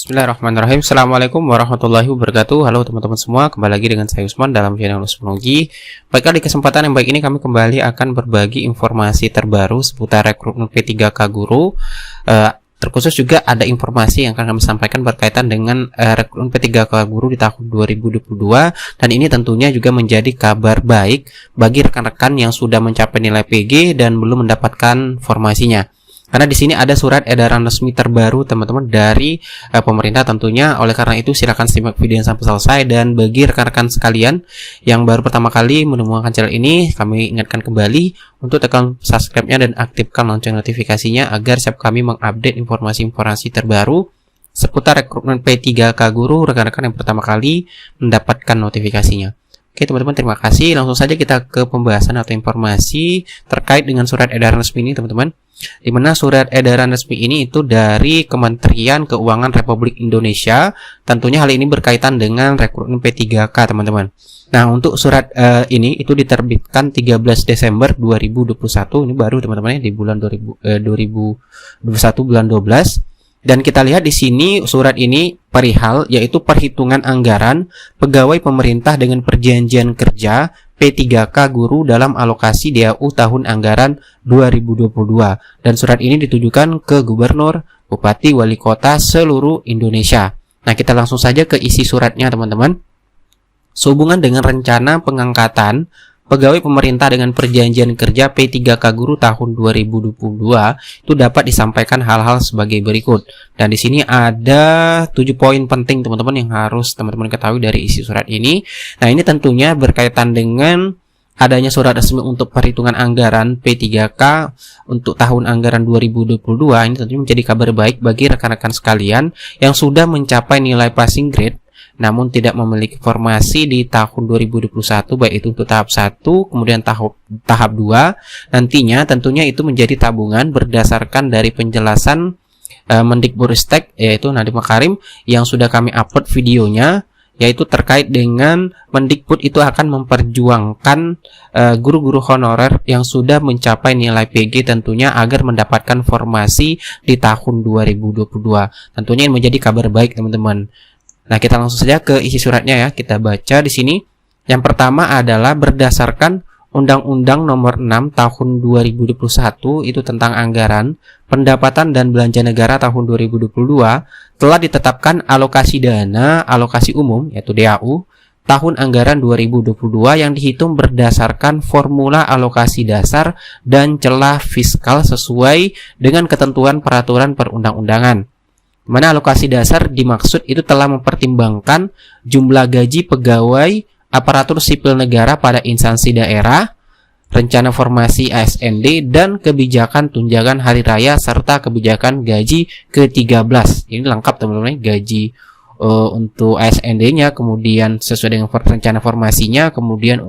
Bismillahirrahmanirrahim. Assalamualaikum warahmatullahi wabarakatuh. Halo teman-teman semua, kembali lagi dengan saya Usman dalam channel Usmanologi. Baiklah, di kesempatan yang baik ini kami kembali akan berbagi informasi terbaru seputar rekrutmen P3K Guru. Terkhusus juga ada informasi yang akan kami sampaikan berkaitan dengan rekrutmen P3K Guru di tahun 2022, dan ini tentunya juga menjadi kabar baik bagi rekan-rekan yang sudah mencapai nilai PG dan belum mendapatkan formasinya. Karena di sini ada surat edaran resmi terbaru teman-teman dari pemerintah tentunya. Oleh karena itu silakan simak video sampai selesai, dan bagi rekan-rekan sekalian yang baru pertama kali menemukan channel ini, kami ingatkan kembali untuk tekan subscribe-nya dan aktifkan lonceng notifikasinya agar setiap kami mengupdate informasi-informasi terbaru seputar rekrutmen P3K Guru rekan-rekan yang pertama kali mendapatkan notifikasinya. Oke teman-teman, terima kasih. Langsung saja kita ke pembahasan atau informasi terkait dengan surat edaran resmi ini teman-teman. Di mana surat edaran resmi ini itu dari Kementerian Keuangan Republik Indonesia. Tentunya hal ini berkaitan dengan rekrutmen P3K teman-teman. Nah, untuk surat ini itu diterbitkan 13 Desember 2021. Ini baru teman-teman ya, di bulan 2021 bulan 12. Dan kita lihat di sini surat ini perihal yaitu perhitungan anggaran pegawai pemerintah dengan perjanjian kerja P3K Guru dalam alokasi DAU tahun anggaran 2022. Dan surat ini ditujukan ke gubernur, bupati, wali kota seluruh Indonesia. Nah, kita langsung saja ke isi suratnya teman-teman. Sehubungan dengan rencana pengangkatan pegawai pemerintah dengan perjanjian kerja P3K Guru tahun 2022 itu dapat disampaikan hal-hal sebagai berikut. Dan di sini ada 7 poin penting teman-teman yang harus teman-teman ketahui dari isi surat ini. Nah, ini tentunya berkaitan dengan adanya surat resmi untuk perhitungan anggaran P3K untuk tahun anggaran 2022. Ini tentunya menjadi kabar baik bagi rekan-rekan sekalian yang sudah mencapai nilai passing grade namun tidak memiliki formasi di tahun 2021, baik itu untuk tahap 1 kemudian tahap 2. Nantinya tentunya itu menjadi tabungan berdasarkan dari penjelasan Mendikbudristek yaitu Nadiem Makarim yang sudah kami upload videonya, yaitu terkait dengan Mendikbud itu akan memperjuangkan guru-guru honorer yang sudah mencapai nilai PG tentunya agar mendapatkan formasi di tahun 2022. Tentunya ini menjadi kabar baik teman-teman. Nah, kita langsung saja ke isi suratnya ya. Kita baca di sini. Yang pertama adalah berdasarkan Undang-Undang Nomor 6 Tahun 2021 itu tentang anggaran, pendapatan dan belanja negara tahun 2022 telah ditetapkan alokasi dana, alokasi umum yaitu DAU tahun anggaran 2022 yang dihitung berdasarkan formula alokasi dasar dan celah fiskal sesuai dengan ketentuan peraturan perundang-undangan. Mana alokasi dasar dimaksud itu telah mempertimbangkan jumlah gaji pegawai aparatur sipil negara pada instansi daerah, rencana formasi ASND, dan kebijakan tunjangan hari raya serta kebijakan gaji ke-13. Ini lengkap teman-teman, gaji untuk ASND-nya, kemudian sesuai dengan rencana formasinya, kemudian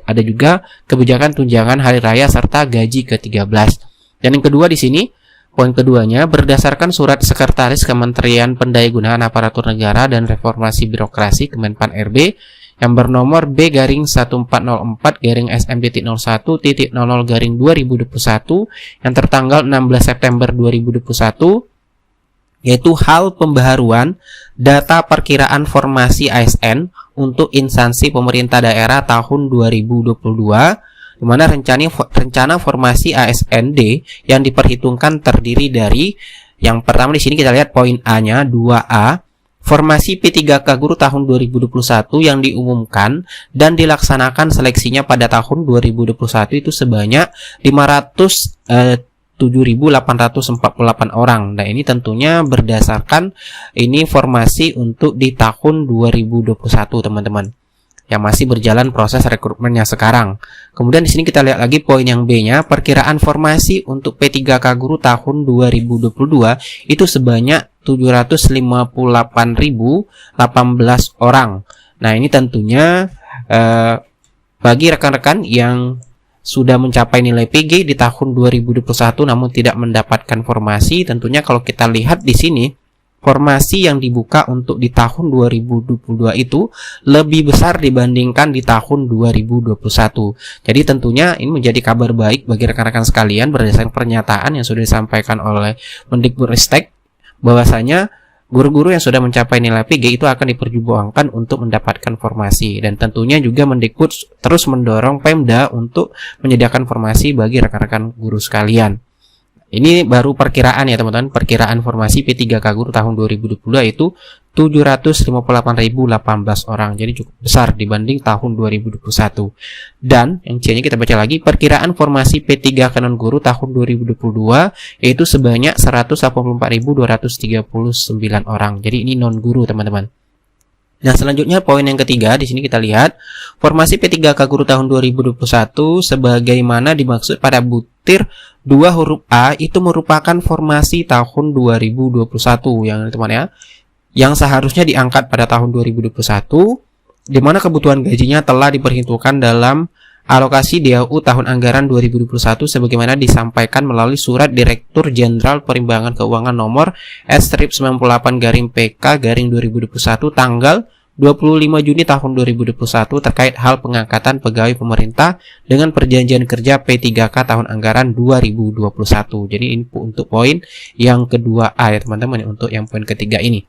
ada juga kebijakan tunjangan hari raya serta gaji ke-13. Dan yang kedua di sini, poin keduanya, berdasarkan surat Sekretaris Kementerian Pendayagunaan Aparatur Negara dan Reformasi Birokrasi Kemenpan RB yang bernomor B-14.01.SMB.01.00/2021 yang tertanggal 16 September 2021, yaitu hal pembaharuan data perkiraan formasi ASN untuk instansi pemerintah daerah tahun 2022, di mana rencana formasi ASND yang diperhitungkan terdiri dari yang pertama di sini kita lihat poin A-nya 2A, formasi P3K Guru tahun 2021 yang diumumkan dan dilaksanakan seleksinya pada tahun 2021 itu sebanyak 507.848 orang. Nah, ini tentunya berdasarkan ini formasi untuk di tahun 2021 teman-teman, yang masih berjalan proses rekrutmennya sekarang. Kemudian di sini kita lihat lagi poin yang B-nya, perkiraan formasi untuk P3K Guru tahun 2022 itu sebanyak 758.018 orang. Nah, ini tentunya bagi rekan-rekan yang sudah mencapai nilai PG di tahun 2021 namun tidak mendapatkan formasi, tentunya kalau kita lihat di sini formasi yang dibuka untuk di tahun 2022 itu lebih besar dibandingkan di tahun 2021. Jadi tentunya ini menjadi kabar baik bagi rekan-rekan sekalian berdasarkan pernyataan yang sudah disampaikan oleh Mendikbudristek bahwasanya guru-guru yang sudah mencapai nilai PG itu akan diperjuangkan untuk mendapatkan formasi. Dan tentunya juga Mendikbud terus mendorong Pemda untuk menyediakan formasi bagi rekan-rekan guru sekalian. Ini baru perkiraan ya teman-teman, perkiraan formasi P3K Guru tahun 2022 itu 758.018 orang, jadi cukup besar dibanding tahun 2021. Dan yang C-nya kita baca lagi, perkiraan formasi P3K non guru tahun 2022 yaitu sebanyak 184.239 orang. Jadi ini non guru teman-teman. Nah, selanjutnya poin yang ketiga, di sini kita lihat formasi P3K Guru tahun 2021 sebagaimana dimaksud pada butir 2 huruf A itu merupakan formasi tahun 2021 yang teman ya, yang seharusnya diangkat pada tahun 2021, di mana kebutuhan gajinya telah diperhitungkan dalam alokasi DAU tahun anggaran 2021 sebagaimana disampaikan melalui surat Direktur Jenderal Perimbangan Keuangan nomor S-98-PK-2021 tanggal 25 Juni tahun 2021 terkait hal pengangkatan pegawai pemerintah dengan perjanjian kerja P3K tahun anggaran 2021. Jadi ini untuk poin yang kedua A ya teman-teman, untuk yang poin ketiga ini.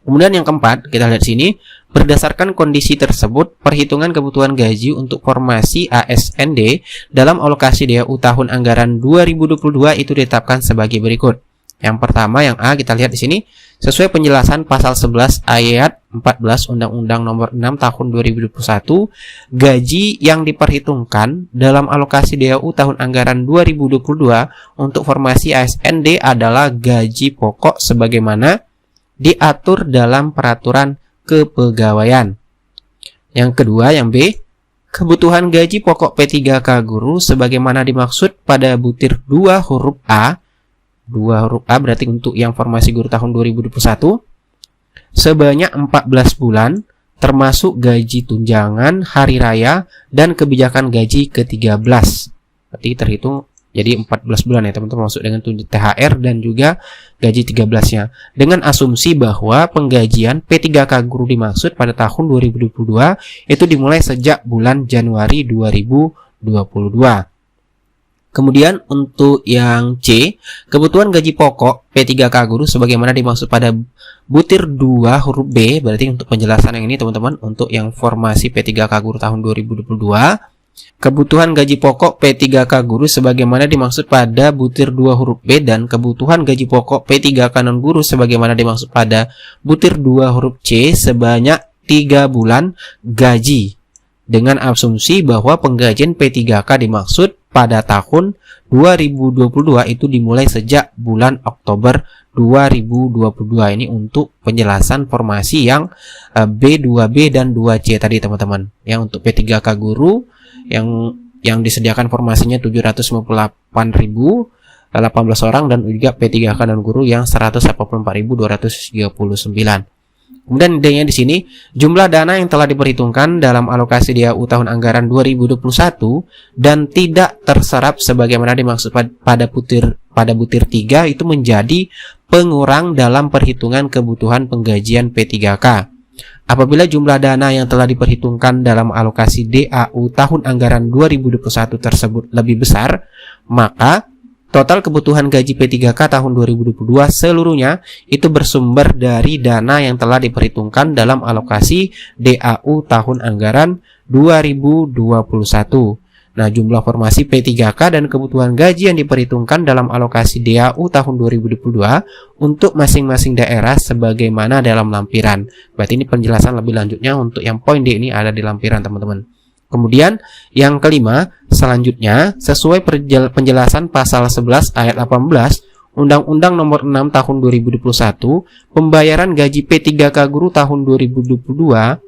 Kemudian yang keempat, kita lihat sini, berdasarkan kondisi tersebut, perhitungan kebutuhan gaji untuk formasi ASND dalam alokasi DAU tahun anggaran 2022 itu ditetapkan sebagai berikut. Yang pertama, yang A, kita lihat di sini, sesuai penjelasan pasal 11 ayat 14 Undang-Undang Nomor 6 Tahun 2021, gaji yang diperhitungkan dalam alokasi DAU tahun anggaran 2022 untuk formasi ASND adalah gaji pokok sebagaimana diatur dalam peraturan kepegawaian. Yang kedua, yang B, kebutuhan gaji pokok P3K Guru sebagaimana dimaksud pada butir 2 huruf A. 2 huruf A berarti untuk yang formasi guru tahun 2021 sebanyak 14 bulan termasuk gaji tunjangan, hari raya, dan kebijakan gaji ke-13. Berarti terhitung jadi 14 bulan ya teman-teman, masuk dengan THR dan juga gaji 13-nya. Dengan asumsi bahwa penggajian P3K Guru dimaksud pada tahun 2022 itu dimulai sejak bulan Januari 2022. Kemudian untuk yang C, kebutuhan gaji pokok P3K Guru sebagaimana dimaksud pada butir 2 huruf B, berarti untuk penjelasan yang ini teman-teman, untuk yang formasi P3K Guru tahun 2022, kebutuhan gaji pokok P3K Guru sebagaimana dimaksud pada butir 2 huruf B dan kebutuhan gaji pokok P3K non guru sebagaimana dimaksud pada butir 2 huruf C sebanyak 3 bulan gaji, dengan asumsi bahwa penggajian P3K dimaksud pada tahun 2022 itu dimulai sejak bulan Oktober 2022. Ini untuk penjelasan formasi yang B, 2B, dan 2C tadi teman-teman. Yang untuk P3K Guru yang disediakan formasinya 758.018 orang dan juga P3K non guru yang 184.239. Kemudian D-nya di sini, jumlah dana yang telah diperhitungkan dalam alokasi DAU tahun anggaran 2021 dan tidak terserap sebagaimana dimaksud pada butir 3 itu menjadi pengurang dalam perhitungan kebutuhan penggajian P3K. Apabila jumlah dana yang telah diperhitungkan dalam alokasi DAU tahun anggaran 2021 tersebut lebih besar, maka total kebutuhan gaji P3K tahun 2022 seluruhnya itu bersumber dari dana yang telah diperhitungkan dalam alokasi DAU tahun anggaran 2021. Nah, jumlah formasi P3K dan kebutuhan gaji yang diperhitungkan dalam alokasi DAU tahun 2022 untuk masing-masing daerah sebagaimana dalam lampiran. Berarti ini penjelasan lebih lanjutnya untuk yang poin D ini ada di lampiran teman-teman. Kemudian yang kelima, selanjutnya sesuai penjelasan pasal 11 ayat 18 Undang-Undang Nomor 6 Tahun 2021, pembayaran gaji P3K Guru tahun 2022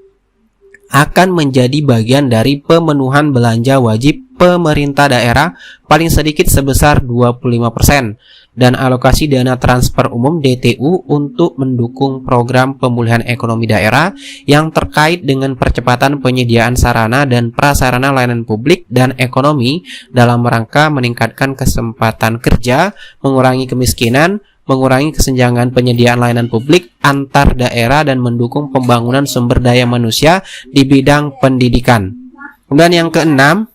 akan menjadi bagian dari pemenuhan belanja wajib pemerintah daerah paling sedikit sebesar 25% dan alokasi dana transfer umum DTU untuk mendukung program pemulihan ekonomi daerah yang terkait dengan percepatan penyediaan sarana dan prasarana layanan publik dan ekonomi dalam rangka meningkatkan kesempatan kerja, mengurangi kemiskinan, mengurangi kesenjangan penyediaan layanan publik antar daerah dan mendukung pembangunan sumber daya manusia di bidang pendidikan. Kemudian yang keenam,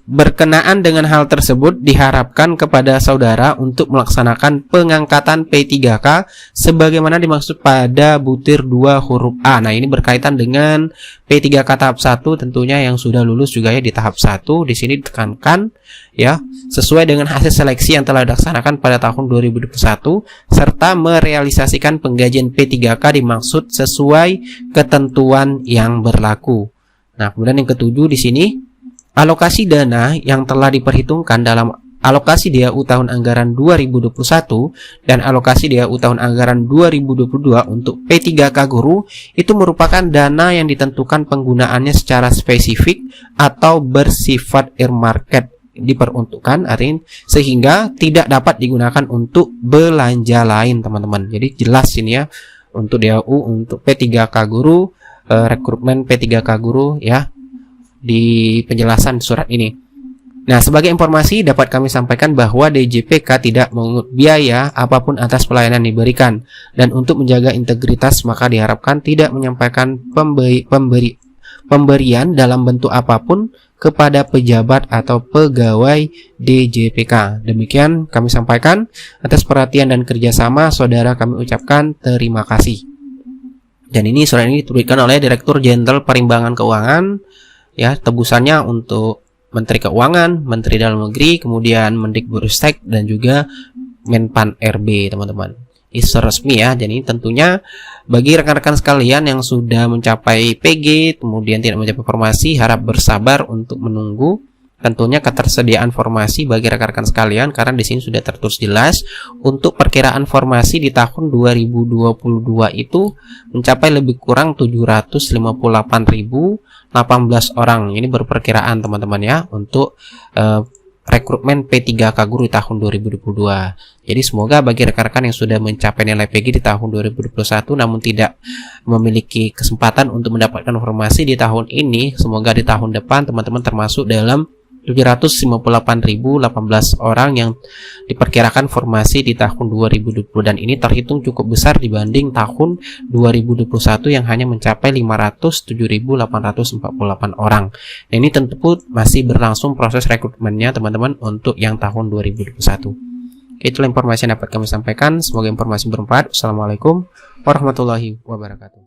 Berkenaan dengan hal tersebut, diharapkan kepada saudara untuk melaksanakan pengangkatan P3K sebagaimana dimaksud pada butir 2 huruf A. Nah, ini berkaitan dengan P3K tahap 1 tentunya yang sudah lulus juga ya di tahap 1. Di sini ditekankan ya, sesuai dengan hasil seleksi yang telah dilaksanakan pada tahun 2021 serta merealisasikan penggajian P3K dimaksud sesuai ketentuan yang berlaku. Nah, kemudian yang ketujuh di sini, alokasi dana yang telah diperhitungkan dalam alokasi DAU tahun anggaran 2021 dan alokasi DAU tahun anggaran 2022 untuk P3K guru itu merupakan dana yang ditentukan penggunaannya secara spesifik atau bersifat earmarket, diperuntukkan artinya sehingga tidak dapat digunakan untuk belanja lain, teman-teman. Jadi jelas ini ya untuk DAU untuk P3K guru, rekrutmen P3K guru ya, di penjelasan surat ini. Nah, sebagai informasi dapat kami sampaikan bahwa DJPK tidak mengungut biaya apapun atas pelayanan diberikan, dan untuk menjaga integritas maka diharapkan tidak menyampaikan pemberian dalam bentuk apapun kepada pejabat atau pegawai DJPK. Demikian kami sampaikan. Atas perhatian dan kerjasama saudara kami ucapkan terima kasih. Dan ini surat ini diterbitkan oleh Direktur Jenderal Perimbangan Keuangan ya, tebusannya untuk Menteri Keuangan, Menteri Dalam Negeri, kemudian Mendikbudristek dan juga Menpan RB, teman-teman. Ini resmi ya. Jadi tentunya bagi rekan-rekan sekalian yang sudah mencapai PG kemudian tidak mencapai formasi, harap bersabar untuk menunggu tentunya ketersediaan formasi bagi rekan-rekan sekalian, karena di sini sudah tertulis jelas untuk perkiraan formasi di tahun 2022 itu mencapai lebih kurang 758.018 orang. Ini berperkiraan teman-teman ya untuk rekrutmen P3K guru di tahun 2022. Jadi semoga bagi rekan-rekan yang sudah mencapai nilai PG di tahun 2021 namun tidak memiliki kesempatan untuk mendapatkan formasi di tahun ini, semoga di tahun depan teman-teman termasuk dalam 758.018 orang yang diperkirakan formasi di tahun 2020, dan ini terhitung cukup besar dibanding tahun 2021 yang hanya mencapai 507.848 orang. Nah, ini tentu masih berlangsung proses rekrutmennya teman-teman untuk yang tahun 2021. Itulah informasi yang dapat kami sampaikan. Semoga informasi bermanfaat. Assalamualaikum warahmatullahi wabarakatuh.